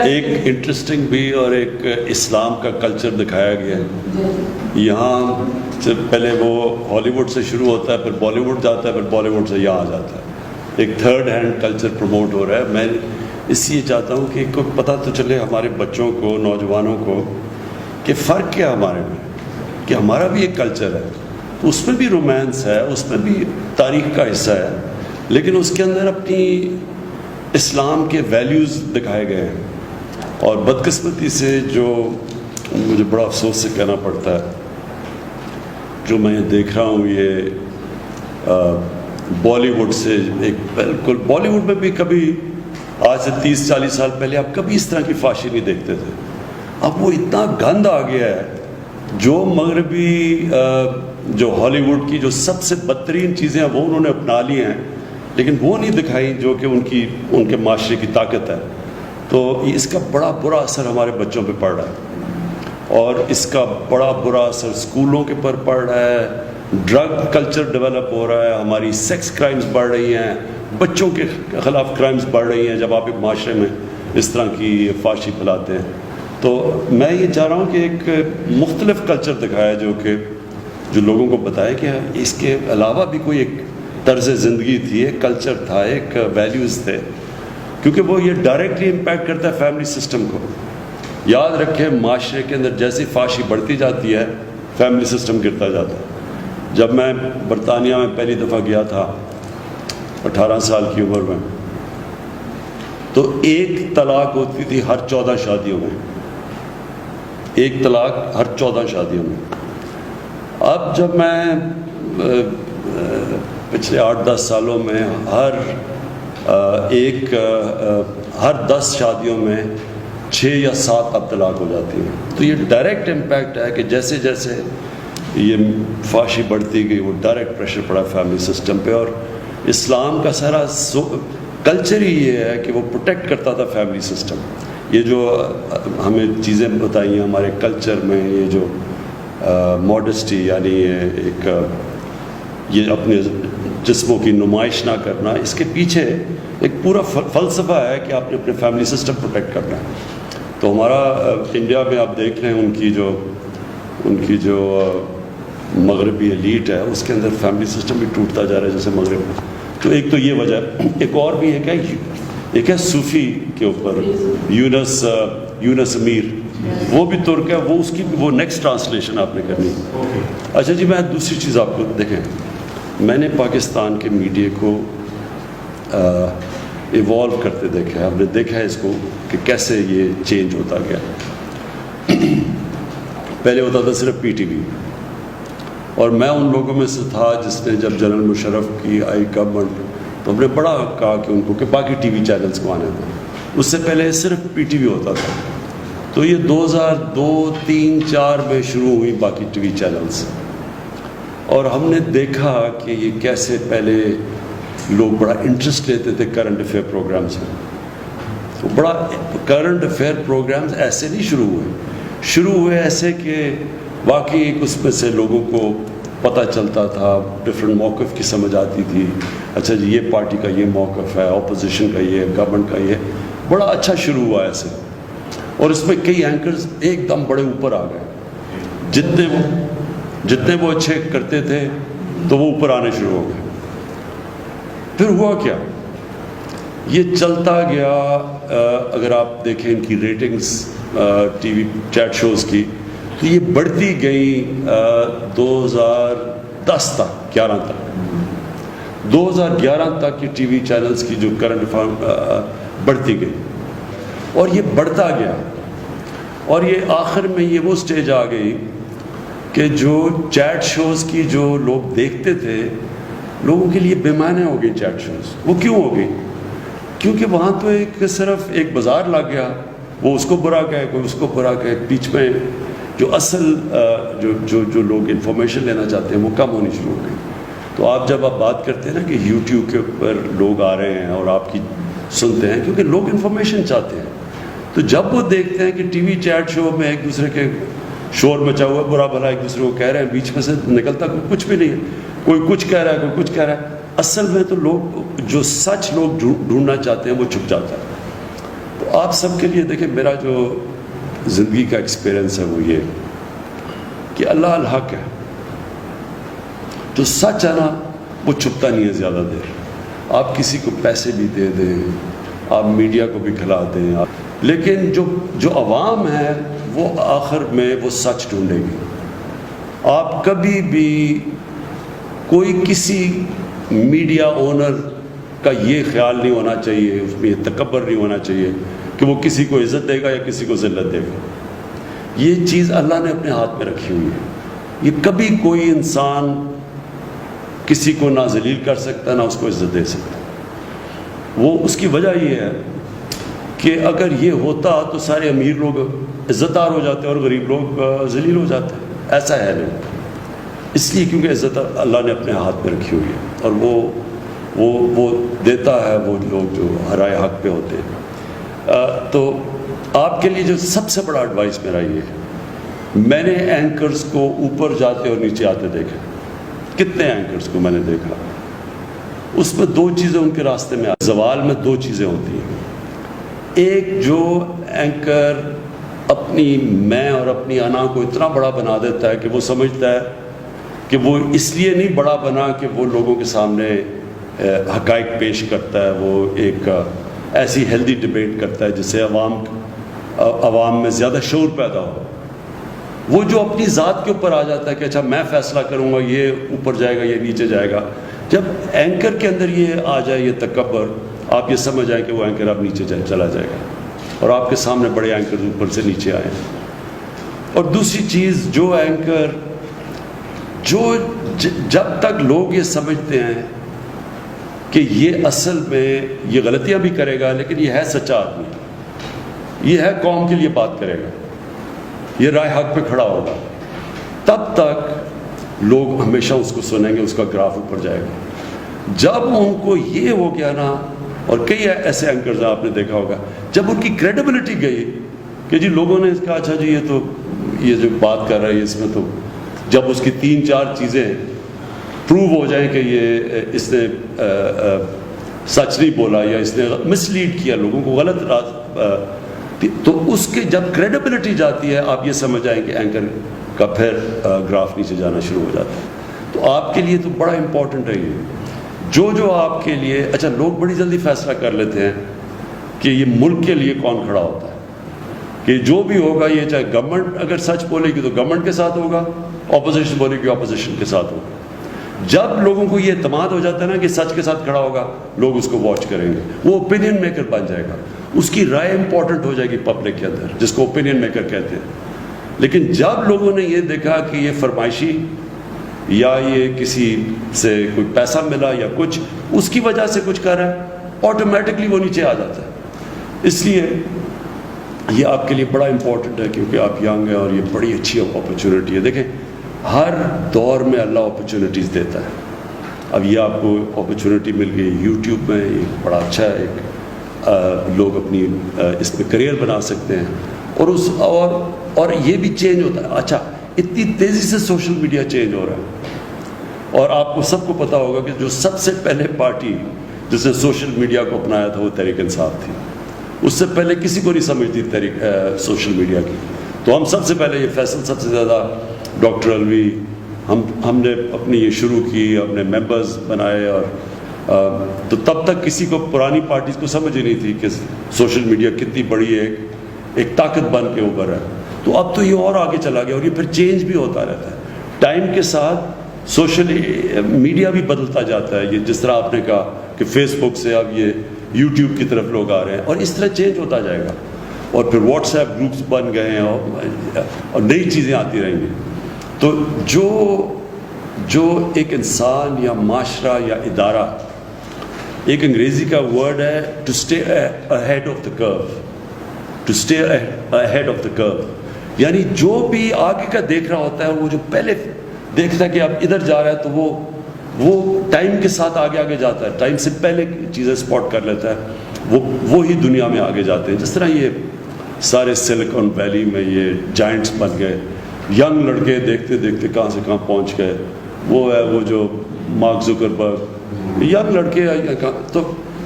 ایک انٹرسٹنگ بھی اور ایک اسلام کا کلچر دکھایا گیا ہے. یہاں سے پہلے وہ ہالی ووڈ سے شروع ہوتا ہے، پھر بالی ووڈ جاتا ہے، پھر بالی ووڈ سے یہاں آ جاتا ہے. ایک تھرڈ ہینڈ کلچر پروموٹ ہو رہا ہے. میں اس لیے چاہتا ہوں کہ کوئی پتہ تو چلے ہمارے بچوں کو، نوجوانوں کو، کہ فرق کیا ہمارے میں، کہ ہمارا بھی ایک کلچر ہے، اس میں بھی رومانس ہے، اس میں بھی تاریخ کا حصہ ہے، لیکن اس کے اندر اپنی اسلام کے ویلیوز دکھائے گئے ہیں. اور بدقسمتی سے جو مجھے بڑا افسوس سے کہنا پڑتا ہے، جو میں دیکھ رہا ہوں یہ بالی ووڈ سے ایک بالکل، بالی ووڈ میں بھی کبھی آج سے 30-40 سال پہلے آپ کبھی اس طرح کی فحاشی نہیں دیکھتے تھے. اب وہ اتنا گند آ گیا ہے، جو مغربی جو ہالی ووڈ کی جو سب سے بدترین چیزیں ہیں وہ انہوں نے اپنا لی ہیں، لیکن وہ نہیں دکھائی جو کہ ان کے معاشرے کی طاقت ہے. تو اس کا بڑا برا اثر ہمارے بچوں پہ پڑ رہا ہے، اور اس کا بڑا برا اثر اسکولوں کے پر پڑ رہا ہے. ڈرگ کلچر ڈیولپ ہو رہا ہے، ہماری سیکس کرائمز بڑھ رہی ہیں، بچوں کے خلاف کرائمز بڑھ رہی ہیں جب آپ ایک معاشرے میں اس طرح کی فحاشی پھیلاتے ہیں. تو میں یہ چاہ رہا ہوں کہ ایک مختلف کلچر دکھایا جو لوگوں کو بتائے کہ اس کے علاوہ بھی کوئی ایک طرز زندگی تھی، ایک کلچر تھا، ایک ویلیوز تھے، کیونکہ وہ یہ ڈائریکٹلی امپیکٹ کرتا ہے فیملی سسٹم کو. یاد رکھیں، معاشرے کے اندر جیسی فحاشی بڑھتی جاتی ہے، فیملی سسٹم گرتا جاتا ہے. جب میں برطانیہ میں پہلی دفعہ گیا تھا 18 سال کی عمر میں، تو ایک طلاق ہوتی تھی ہر 14 شادیوں میں، ایک طلاق ہر 14 شادیوں میں. اب جب میں پچھلے 8-10 سالوں میں ہر 10 شادیوں میں 6 یا 7 اب طلاق ہو جاتی ہیں. تو یہ ڈائریکٹ امپیکٹ ہے کہ جیسے جیسے یہ فحاشی بڑھتی گئی، وہ ڈائریکٹ پریشر پڑا فیملی سسٹم پہ. اور اسلام کا سارا کلچر ہی یہ ہے کہ وہ پروٹیکٹ کرتا تھا فیملی سسٹم. یہ جو ہمیں چیزیں بتائی ہیں ہمارے کلچر میں، یہ جو ماڈسٹی، یعنی یہ اپنے جسموں کی نمائش نہ کرنا، اس کے پیچھے ایک پورا فلسفہ ہے کہ آپ نے اپنے فیملی سسٹم پروٹیکٹ کرنا ہے. تو ہمارا انڈیا میں آپ دیکھ رہے ہیں ان کی جو مغربی ایلیٹ ہے، اس کے اندر فیملی سسٹم بھی ٹوٹتا جا رہا ہے جیسے مغرب میں. تو ایک تو یہ وجہ ہے. ایک اور بھی ہے کہ ایک ہے صوفی کے اوپر، یونس امیر، وہ بھی ترک ہے، وہ اس کی وہ نیکسٹ ٹرانسلیشن آپ نے کرنی. اچھا جی، میں دوسری چیز آپ کو دیکھیں، میں نے پاکستان کے میڈیا کو ایوالو کرتے دیکھا ہے. ہم نے دیکھا ہے اس کو کہ کیسے یہ چینج ہوتا گیا. پہلے ہوتا تھا صرف پی ٹی وی، اور میں ان لوگوں میں سے تھا جس نے جب جنرل مشرف کی آئی گورنمنٹ، تو ہم نے بڑا کہا کہ ان کو کہ باقی ٹی وی چینلز کو آنے دیں. اس سے پہلے صرف پی ٹی وی ہوتا تھا. تو یہ 2002, 3, 4 میں شروع ہوئی باقی ٹی وی چینلز، اور ہم نے دیکھا کہ یہ کیسے پہلے لوگ بڑا انٹرسٹ لیتے تھے کرنٹ افیئر پروگرامز میں. تو بڑا کرنٹ افیئر پروگرامز ایسے نہیں شروع ہوئے ایسے کہ واقعی ایک اس میں سے لوگوں کو پتہ چلتا تھا، ڈفرینٹ موقف کی سمجھ آتی تھی. اچھا جی، یہ پارٹی کا یہ موقف ہے، اپوزیشن کا یہ، گورنمنٹ کا یہ. بڑا اچھا شروع ہوا ایسے، اور اس میں کئی اینکرز ایک دم بڑے اوپر آ گئے. جتنے وہ اچھے کرتے تھے تو وہ اوپر آنے شروع ہو گئے. پھر ہوا کیا، یہ چلتا گیا. اگر آپ دیکھیں ان کی ratings T V chat shows کی، تو یہ بڑھتی گئی 2010 تک، 2011 تک یہ ٹی وی چینلز کی جو کرنٹ افیئر بڑھتی گئی، اور یہ بڑھتا گیا. اور یہ آخر میں یہ وہ سٹیج آ گئی کہ جو چیٹ شوز کی جو لوگ دیکھتے تھے، لوگوں کے لیے بے معنی ہو گئی چیٹ شوز. وہ کیوں ہو گئی؟ کیونکہ وہاں تو صرف ایک بازار لگ گیا، وہ اس کو برا کہے، کوئی اس کو برا کہے. بیچ میں جو اصل جو لوگ انفارمیشن لینا چاہتے ہیں وہ کم ہونی شروع ہو گئی. تو آپ جب بات کرتے ہیں نا کہ یوٹیوب کے اوپر لوگ آ رہے ہیں اور آپ کی سنتے ہیں، کیونکہ لوگ انفارمیشن چاہتے ہیں. تو جب وہ دیکھتے ہیں کہ ٹی وی چیٹ شو میں ایک دوسرے کے شور مچا ہوا ہے، برا بھلا ایک دوسرے کو کہہ رہے ہیں، بیچ میں سے نکلتا کچھ بھی نہیں ہے، کوئی کچھ کہہ رہا ہے، کوئی کچھ کہہ رہا ہے. اصل میں تو لوگ جو سچ لوگ ڈھونڈنا چاہتے ہیں وہ چھپ جاتا ہے. تو تو آپ سب کے لیے دیکھیں میرا جو زندگی کا ایکسپیرئنس ہے وہ یہ کہ اللہ الحق ہے. جو سچ ہے نا وہ چھپتا نہیں ہے زیادہ دیر. آپ کسی کو پیسے بھی دے دیں, آپ میڈیا کو بھی کھلا دیں, لیکن جو عوام ہے وہ آخر میں وہ سچ ڈھونڈے گی. آپ کبھی بھی کوئی کسی میڈیا اونر کا یہ خیال نہیں ہونا چاہیے, اس میں یہ تکبر نہیں ہونا چاہیے کہ وہ کسی کو عزت دے گا یا کسی کو ذلت دے گا. یہ چیز اللہ نے اپنے ہاتھ میں رکھی ہوئی ہے. یہ کبھی کوئی انسان کسی کو نہ ذلیل کر سکتا نہ اس کو عزت دے سکتا. وہ اس کی وجہ یہ ہے کہ اگر یہ ہوتا تو سارے امیر لوگ عزت دار ہو جاتے اور غریب لوگ ذلیل ہو جاتے. ایسا ہے نہیں. اس لیے کیونکہ عزت اللہ نے اپنے ہاتھ میں رکھی ہوئی ہے اور وہ دیتا ہے وہ لوگ جو ہرائے حق پہ ہوتے ہیں. تو آپ کے لیے جو سب سے بڑا ایڈوائس میرا یہ ہے, میں نے اینکرز کو اوپر جاتے اور نیچے آتے دیکھا. کتنے اینکرز کو میں نے دیکھا, اس میں دو چیزیں ان کے راستے میں زوال میں دو چیزیں ہوتی ہیں. ایک جو اینکر اپنی میں اور اپنی انا کو اتنا بڑا بنا دیتا ہے کہ وہ سمجھتا ہے کہ وہ اس لیے نہیں بڑا بنا کہ وہ لوگوں کے سامنے حقائق پیش کرتا ہے, وہ ایک ایسی ہیلدی ڈبیٹ کرتا ہے جس سے عوام میں زیادہ شعور پیدا ہو. وہ جو اپنی ذات کے اوپر آ جاتا ہے کہ اچھا میں فیصلہ کروں گا, یہ اوپر جائے گا یہ نیچے جائے گا. جب اینکر کے اندر یہ آ جائے یہ تکبر, آپ یہ سمجھ آئے کہ وہ اینکر اب نیچے چلا جائے گا اور آپ کے سامنے بڑے اینکر اوپر سے نیچے آئے. اور دوسری چیز, جو اینکر جب تک لوگ یہ سمجھتے ہیں کہ یہ اصل میں یہ غلطیاں بھی کرے گا لیکن یہ ہے سچا آدمی, یہ ہے قوم کے لیے بات کرے گا, یہ رائے حق پہ کھڑا ہوگا, تب تک لوگ ہمیشہ اس کو سنیں گے, اس کا گراف اوپر جائے گا. جب ان کو یہ ہو گیا نا, اور کئی ایسے اینکرز آپ نے دیکھا ہوگا, جب ان کی کریڈیبلٹی گئی کہ جی لوگوں نے کہا اچھا جی یہ جو بات کر رہا ہے اس میں تو, جب اس کی 3-4 چیزیں پروو ہو جائیں کہ یہ اس نے سچ نہیں بولا یا اس نے مس لیڈ کیا لوگوں کو, غلط تو اس کے جب کریڈیبلٹی جاتی ہے آپ یہ سمجھ آئیں کہ اینکر کا پھر گراف نیچے جانا شروع ہو جاتا ہے. تو آپ کے لیے تو بڑا امپورٹنٹ ہے یہ جو آپ کے لیے. اچھا لوگ بڑی جلدی فیصلہ کر لیتے ہیں کہ یہ ملک کے لیے کون کھڑا ہوتا ہے, کہ جو بھی ہوگا یہ چاہے گورنمنٹ اگر سچ بولے گی تو گورنمنٹ کے ساتھ ہوگا, اپوزیشن بولے گی اپوزیشن کے ساتھ ہوگا. جب لوگوں کو یہ اعتماد ہو جاتا ہے نا کہ سچ کے ساتھ کھڑا ہوگا, لوگ اس کو واچ کریں گے, وہ اوپینین میکر بن جائے گا, اس کی رائے امپورٹنٹ ہو جائے گی پبلک کے اندر, جس کو اوپینین میکر کہتے ہیں. لیکن جب لوگوں نے یہ دیکھا کہ یہ فرمائشی یا یہ کسی سے کوئی پیسہ ملا یا کچھ اس کی وجہ سے کچھ کر رہا ہے, آٹومیٹکلی وہ نیچے آ جاتا ہے. اس لیے یہ آپ کے لیے بڑا امپورٹنٹ ہے کیونکہ آپ ینگ ہیں اور یہ بڑی اچھی اپرچونٹی ہے. دیکھیں ہر دور میں اللہ اپرچونٹیز دیتا ہے. اب یہ آپ کو اپرچونٹی مل گئی یوٹیوب میں, یہ بڑا اچھا ہے, ایک لوگ اپنی اس میں کریئر بنا سکتے ہیں, اور یہ بھی چینج ہوتا ہے. اچھا اتنی تیزی سے سوشل میڈیا چینج ہو رہا ہے, اور آپ کو سب کو پتہ ہوگا کہ جو سب سے پہلے پارٹی جس نے سوشل میڈیا کو اپنایا تھا وہ تحریک انصاف تھی. اس سے پہلے کسی کو نہیں سمجھتی سوشل میڈیا کی. تو ہم سب سے پہلے یہ فیصل سب سے زیادہ ڈاکٹر الوی ہم نے اپنی یہ شروع کی, اپنے ممبرز بنائے, اور تو تب تک کسی کو پرانی پارٹیز کو سمجھ ہی نہیں تھی کہ سوشل میڈیا کتنی بڑی ایک طاقت بن کے اوپر ہے. تو اب تو یہ اور آگے چلا گیا, اور یہ پھر چینج بھی ہوتا رہتا ہے ٹائم کے ساتھ. سوشل میڈیا بھی بدلتا جاتا ہے. یہ جس طرح آپ نے کہا کہ فیس بک سے اب یہ یوٹیوب کی طرف لوگ آ رہے ہیں, اور اس طرح چینج ہوتا جائے گا. اور پھر واٹس ایپ گروپس بن گئے ہیں, اور نئی چیزیں آتی رہیں گی. تو جو ایک انسان یا معاشرہ یا ادارہ, ایک انگریزی کا ورڈ ہے to stay ahead of the curve, to stay ahead of the curve, یعنی جو بھی آگے کا دیکھ رہا ہوتا ہے, وہ جو پہلے دیکھتا ہے کہ اب ادھر جا رہا ہے تو وہ ٹائم کے ساتھ آگے جاتا ہے, ٹائم سے پہلے چیزیں اسپاٹ کر لیتا ہے, وہی دنیا میں آگے جاتے ہیں. جس طرح یہ سارے سلیکن ویلی میں یہ جائنٹس بن گئے, ینگ لڑکے دیکھتے دیکھتے کہاں سے کہاں پہنچ گئے. وہ ہے وہ جو مارک زکربرگ, ینگ لڑکے, تو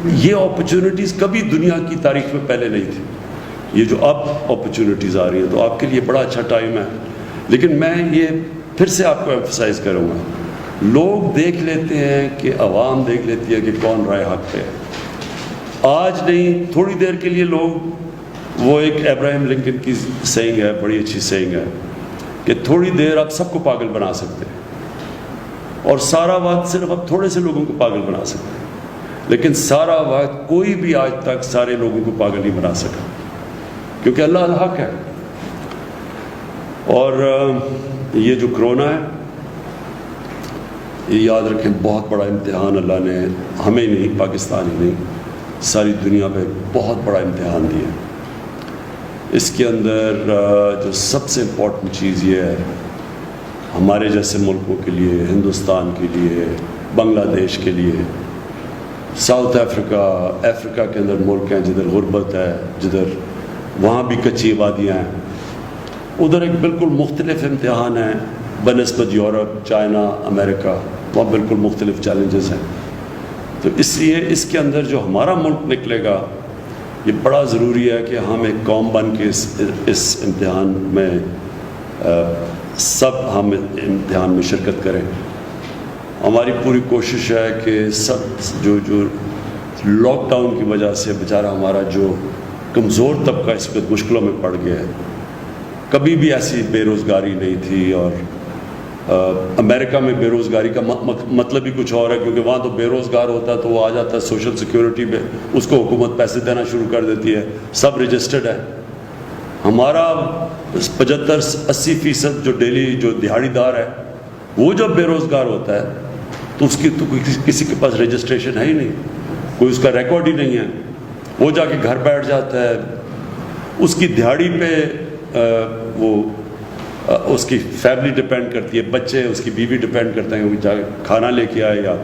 یہ اپرچونٹیز کبھی دنیا کی تاریخ میں پہلے نہیں تھی. یہ جو اب اپرچونٹیز آ رہی ہیں تو آپ کے لیے بڑا اچھا ٹائم ہے. لیکن میں یہ پھر سے آپ کو ایمفسائز کروں گا, لوگ دیکھ لیتے ہیں کہ عوام دیکھ لیتی ہے کہ کون رائے حق پہ ہے. آج نہیں, تھوڑی دیر کے لیے لوگ, وہ ایک ابراہیم لنکن کی سینگ ہے, بڑی اچھی سینگ ہے کہ تھوڑی دیر آپ سب کو پاگل بنا سکتے ہیں اور سارا وقت صرف آپ تھوڑے سے لوگوں کو پاگل بنا سکتے ہیں, لیکن سارا وقت کوئی بھی آج تک سارے لوگوں کو پاگل نہیں بنا سکا, کیونکہ اللہ الحق ہے. اور یہ جو کرونا ہے, یہ یاد رکھیں بہت بڑا امتحان اللہ نے ہمیں نہیں, پاکستان ہی نہیں, ساری دنیا پہ بہت بڑا امتحان دیا. اس کے اندر جو سب سے امپورٹنٹ چیز یہ ہے, ہمارے جیسے ملکوں کے لیے, ہندوستان کے لیے, بنگلہ دیش کے لیے, ساؤتھ افریقہ کے اندر ملک ہیں جدھر غربت ہے, جدھر وہاں بھی کچی آبادیاں ہیں, ادھر ایک بالکل مختلف امتحان ہے بنسبت یورپ, چائنا, امریکہ, وہاں بالکل مختلف چیلنجز ہیں. تو اس لیے اس کے اندر جو ہمارا ملک نکلے گا, یہ بڑا ضروری ہے کہ ہم ایک قوم بن کے اس امتحان میں سب ہم امتحان میں شرکت کریں. ہماری پوری کوشش ہے کہ سب جو لاک ڈاؤن کی وجہ سے بیچارہ ہمارا جو کمزور طبقہ اس وقت مشکلوں میں پڑ گیا ہے, کبھی بھی ایسی بے روزگاری نہیں تھی. اور امریکہ میں بے روزگاری کا مطلب ہی کچھ اور ہے, کیونکہ وہاں تو بے روزگار ہوتا ہے تو وہ آ جاتا ہے سوشل سیکیورٹی پہ, اس کو حکومت پیسے دینا شروع کر دیتی ہے, سب رجسٹرڈ ہے. ہمارا 75-80% جو ڈیلی جو دیہاڑی دار ہے, وہ جب بے روزگار ہوتا ہے تو اس کی تو کسی کے پاس رجسٹریشن ہے ہی نہیں, کوئی اس کا ریکارڈ ہی نہیں ہے. وہ جا کے گھر بیٹھ جاتا ہے, اس کی دیہاڑی پہ وہ اس کی فیملی ڈپینڈ کرتی ہے, بچے, اس کی بیوی ڈپینڈ کرتے ہیں, وہ جا کے کھانا لے کے آئے یا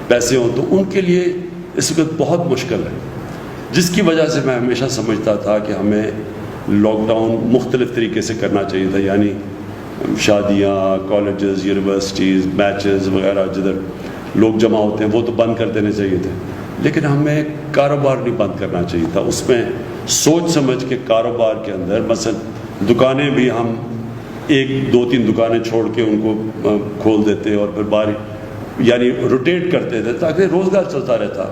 پیسے ہوں, تو ان کے لیے اس وقت بہت مشکل ہے. جس کی وجہ سے میں ہمیشہ سمجھتا تھا کہ ہمیں لاک ڈاؤن مختلف طریقے سے کرنا چاہیے تھا, یعنی شادیاں, کالجز, یونیورسٹیز, میچز وغیرہ جدھر لوگ جمع ہوتے ہیں وہ تو بند کر دینے چاہیے تھے, لیکن ہمیں کاروبار نہیں بند کرنا چاہیے تھا. اس میں سوچ سمجھ کے کاروبار کے اندر, مثلا دکانیں بھی ہم 1-2-3 دکانیں چھوڑ کے ان کو کھول دیتے اور پھر باری یعنی روٹیٹ کرتے تھے تاکہ روزگار چلتا رہتا.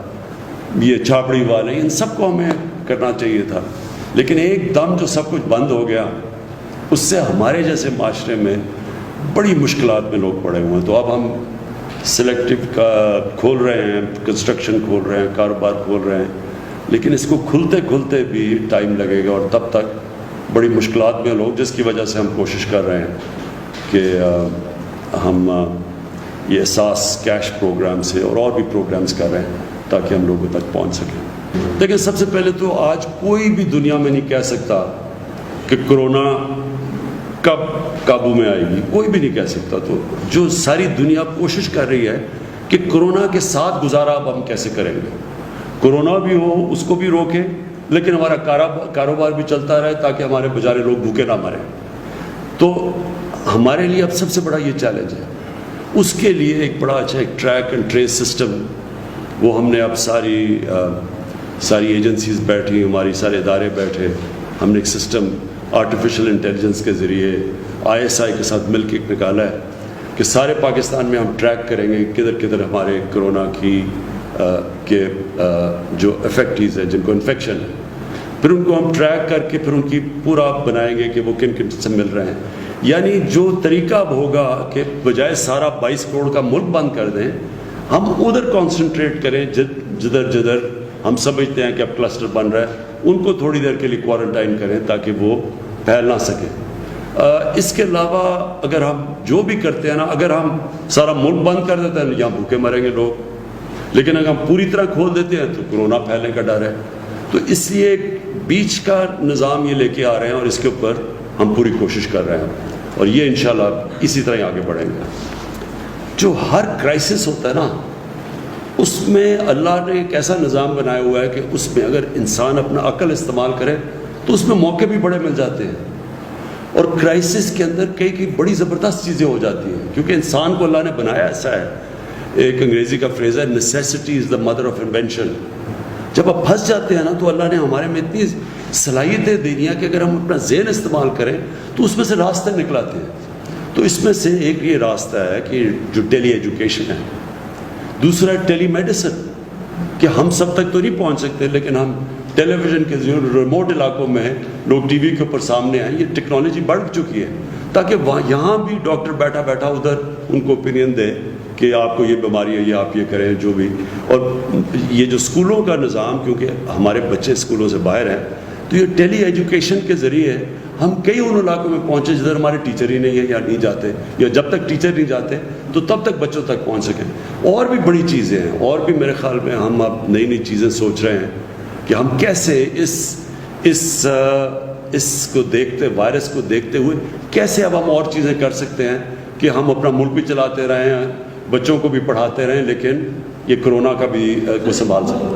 یہ چھاپڑی والے, ان سب کو ہمیں کرنا چاہیے تھا, لیکن ایک دم جو سب کچھ بند ہو گیا, اس سے ہمارے جیسے معاشرے میں بڑی مشکلات میں لوگ پڑے ہوئے ہیں. تو اب ہم سلیکٹو کھول رہے ہیں, کنسٹرکشن کھول رہے ہیں, کاروبار کھول رہے ہیں, لیکن اس کو کھلتے کھلتے بھی ٹائم لگے گا, اور تب تک بڑی مشکلات میں لوگ, جس کی وجہ سے ہم کوشش کر رہے ہیں کہ ہم یہ احساس کیش پروگرام سے اور بھی پروگرامز کر رہے ہیں تاکہ ہم لوگوں تک پہنچ سکیں. لیکن سب سے پہلے تو آج کوئی بھی دنیا میں نہیں کہہ سکتا کہ کرونا کب قابو میں آئے گی, کوئی بھی نہیں کہہ سکتا. تو جو ساری دنیا کوشش کر رہی ہے کہ کرونا کے ساتھ گزارا اب ہم کیسے کریں گے, کرونا بھی ہو اس کو بھی روکیں, لیکن ہمارا کاروبار بھی چلتا رہے تاکہ ہمارے بیچارے لوگ بھوکے نہ مریں. تو ہمارے لیے اب سب سے بڑا یہ چیلنج ہے. اس کے لیے ایک بڑا اچھا ایک ٹریک اینڈ ٹریس سسٹم, وہ ہم نے اب ساری ایجنسیز بیٹھی, ہماری سارے ادارے بیٹھے, ہم نے ایک سسٹم آرٹیفیشل انٹیلیجنس کے ذریعے ISI کے ساتھ مل کے نکالا ہے کہ سارے پاکستان میں ہم ٹریک کریں گے کدھر کدھر ہمارے کرونا کی کے جو افیکٹیز ہیں, جن کو انفیکشن ہے, پھر ان کو ہم ٹریک کر کے پھر ان کی پورا بنائیں گے کہ وہ کن کن سے مل رہے ہیں. یعنی جو طریقہ اب ہوگا کہ بجائے سارا 22 کروڑ کا ملک بند کر دیں, ہم ادھر کانسنٹریٹ کریں جدھر ہم سمجھتے ہیں کہ اب کلسٹر بن رہا ہے, ان کو تھوڑی دیر کے لیے کوارنٹائن کریں تاکہ وہ پھیل نہ سکیں. اس کے علاوہ اگر ہم جو بھی کرتے ہیں نا, اگر ہم سارا ملک بند کر دیتے ہیں یہاں بھوکے مریں گے لوگ, لیکن اگر ہم پوری طرح کھول دیتے ہیں تو کرونا پھیلنے کا ڈر ہے. تو اس لیے ایک بیچ کا نظام یہ لے کے آ رہے ہیں, اور اس کے اوپر ہم پوری کوشش کر رہے ہیں, اور یہ انشاءاللہ اسی طرح آگے بڑھیں گے. جو ہر کرائسس ہوتا ہے نا, اس میں اللہ نے ایک ایسا نظام بنایا ہوا ہے کہ اس میں اگر انسان اپنا عقل استعمال کرے تو اس میں موقع بھی بڑے مل جاتے ہیں. اور کرائسس کے اندر کئی بڑی زبردست چیزیں ہو جاتی ہیں, کیونکہ انسان کو اللہ نے بنایا ایسا ہے. ایک انگریزی کا فریز ہے, necessity is the mother of invention. جب آپ پھنس جاتے ہیں نا تو اللہ نے ہمارے میں اتنی صلاحیتیں دے دیا کہ اگر ہم اپنا ذہن استعمال کریں تو اس میں سے راستے نکلاتے ہیں. تو اس میں سے ایک یہ راستہ ہے کہ جو ٹیلی ایجوکیشن ہے, دوسرا ٹیلی میڈیسن, کہ ہم سب تک تو نہیں پہنچ سکتے لیکن ہم ٹیلی ویژن کے ذریعے ریموٹ علاقوں میں لوگ ٹی وی کے اوپر سامنے آئیں. یہ ٹیکنالوجی بڑھ چکی ہے تاکہ یہاں بھی ڈاکٹر بیٹھا بیٹھا ادھر ان کو اوپینین دے کہ آپ کو یہ بیماری ہے, یہ آپ یہ کریں جو بھی. اور یہ جو اسکولوں کا نظام, کیونکہ ہمارے بچے اسکولوں سے باہر ہیں, تو یہ ٹیلی ایجوکیشن کے ذریعے ہم کئی ان علاقوں میں پہنچے جدھر ہمارے ٹیچر ہی نہیں ہیں یا نہیں جاتے, یا جب تک ٹیچر نہیں جاتے تو تب تک بچوں تک پہنچ سکیں. اور بھی بڑی چیزیں ہیں, اور بھی میرے خیال میں ہم اب نئی نئی چیزیں سوچ رہے ہیں کہ ہم کیسے اس کو دیکھتے, وائرس کو دیکھتے ہوئے کیسے اب ہم اور چیزیں کر سکتے ہیں کہ ہم اپنا ملک بھی چلاتے رہیں ہیں, بچوں کو بھی پڑھاتے رہیں, لیکن یہ کرونا کا بھی کو سنبھال سکتے.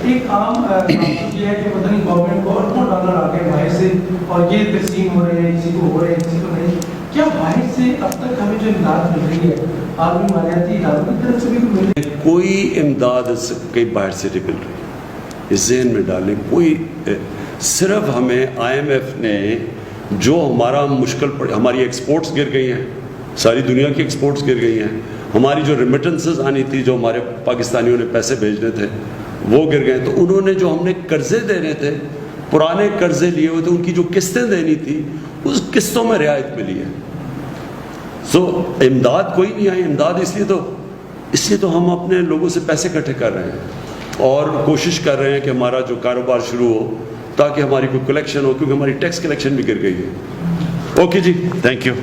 ایک عام یہ ہے کہ پتہ نہیں گورنمنٹ کو اربوں ڈالر آ گئے باہر سے اور یہ تقسیم ہو رہے ہیں, کسی کو ہو رہے ہیں کسی کو نہیں. کیا باہر سے اب تک ہمیں جو امداد مل رہی ہے عالمی مالیاتی اداروں کی طرف سے بھی مل رہی ہے؟ کوئی امداد کئی باہر سے نہیں مل رہی, اس ذہن میں ڈالیں. کوئی, صرف ہمیں آئی ایم ایف نے جو ہمارا مشکل ہماری ایکسپورٹس گر گئی ہیں, ساری دنیا کی ایکسپورٹس گر گئی ہیں, ہماری جو ریمیٹنسز آنی تھی, جو ہمارے پاکستانیوں نے پیسے بھیجنے تھے وہ گر گئے. تو انہوں نے جو ہم نے قرضے دینے تھے, پرانے قرضے لیے ہوئے تھے, ان کی جو قسطیں دینی تھی اس قسطوں میں رعایت ملی ہے. سو امداد کوئی نہیں آئی. امداد اس لیے تو ہم اپنے لوگوں سے پیسے اکٹھے کر رہے ہیں اور کوشش کر رہے ہیں کہ ہمارا جو کاروبار شروع ہو تاکہ ہماری کوئی کلیکشن ہو, کیونکہ ہماری ٹیکس کلیکشن بھی گر گئی ہے. اوکے جی, تھینک یو.